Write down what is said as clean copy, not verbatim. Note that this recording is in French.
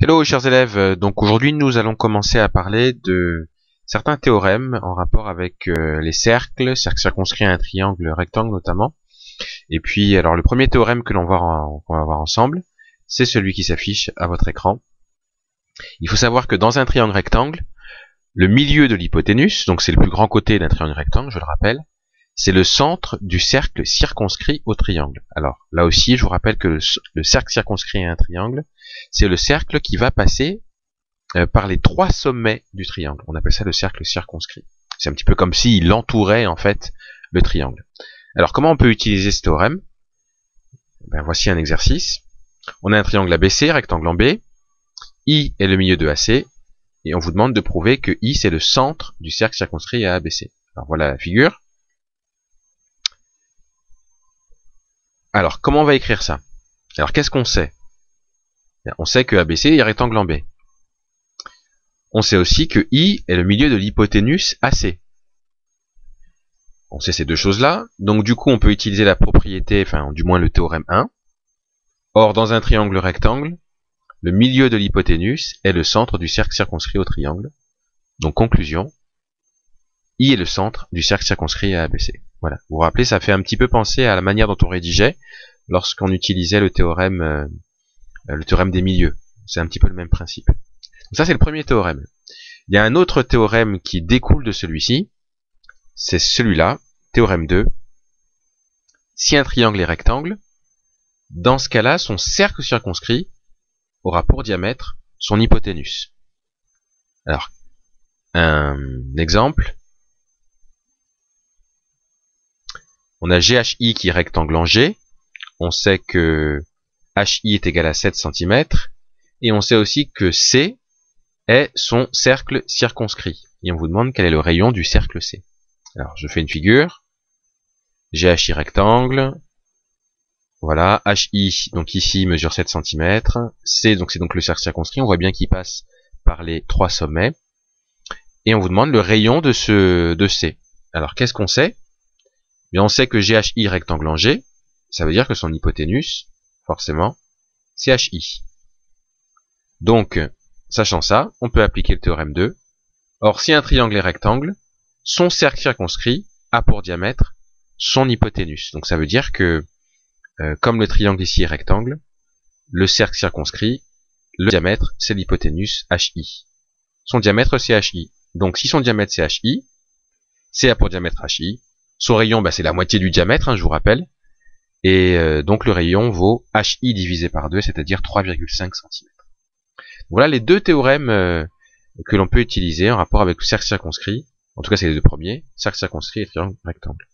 Hello chers élèves, donc aujourd'hui nous allons commencer à parler de certains théorèmes en rapport avec les cercles circonscrits à un triangle rectangle notamment. Et puis alors le premier théorème que qu'on va voir ensemble, c'est celui qui s'affiche à votre écran. Il faut savoir que dans un triangle rectangle, le milieu de l'hypoténuse, donc c'est le plus grand côté d'un triangle rectangle, je le rappelle, c'est le centre du cercle circonscrit au triangle. Alors là aussi, je vous rappelle que le cercle circonscrit à un triangle, c'est le cercle qui va passer par les trois sommets du triangle. On appelle ça le cercle circonscrit. C'est un petit peu comme s'il entourait en fait le triangle. Alors comment on peut utiliser ce théorème? Voici un exercice. On a un triangle ABC, rectangle en B. I est le milieu de AC. Et on vous demande de prouver que I c'est le centre du cercle circonscrit à ABC. Alors voilà la figure. Alors, comment on va écrire ça? Alors, qu'est-ce qu'on sait? On sait que ABC est rectangle en B. On sait aussi que I est le milieu de l'hypoténuse AC. On sait ces deux choses-là. Donc, du coup, on peut utiliser la propriété, enfin, du moins le théorème 1. Or, dans un triangle rectangle, le milieu de l'hypoténuse est le centre du cercle circonscrit au triangle. Donc, conclusion, I est le centre du cercle circonscrit à ABC. Voilà. Vous vous rappelez, ça fait un petit peu penser à la manière dont on rédigeait lorsqu'on utilisait le théorème des milieux. C'est un petit peu le même principe. Donc ça, c'est le premier théorème. Il y a un autre théorème qui découle de celui-ci. C'est celui-là, théorème 2. Si un triangle est rectangle, dans ce cas-là, son cercle circonscrit aura pour diamètre son hypoténuse. Alors, un exemple. On a GHI qui est rectangle en G. On sait que HI est égal à 7 cm. Et on sait aussi que C est son cercle circonscrit. Et on vous demande quel est le rayon du cercle C. Alors, je fais une figure. GHI rectangle. Voilà. HI, donc ici, mesure 7 cm. C, donc c'est donc le cercle circonscrit. On voit bien qu'il passe par les trois sommets. Et on vous demande le rayon de C. Alors, qu'est-ce qu'on sait? Bien, on sait que GHI rectangle en G, ça veut dire que son hypoténuse, forcément, c'est HI. Donc, sachant ça, on peut appliquer le théorème 2. Or, si un triangle est rectangle, son cercle circonscrit a pour diamètre son hypoténuse. Donc ça veut dire que, comme le triangle ici est rectangle, le cercle circonscrit, le diamètre, c'est l'hypoténuse HI. Son diamètre, c'est HI. Donc si son diamètre, c'est HI, C a pour diamètre HI. Son rayon, c'est la moitié du diamètre, je vous rappelle. Et donc le rayon vaut HI divisé par 2, c'est-à-dire 3,5 cm. Voilà les deux théorèmes que l'on peut utiliser en rapport avec le cercle circonscrit. En tout cas, c'est les deux premiers, cercle circonscrit et triangle rectangle.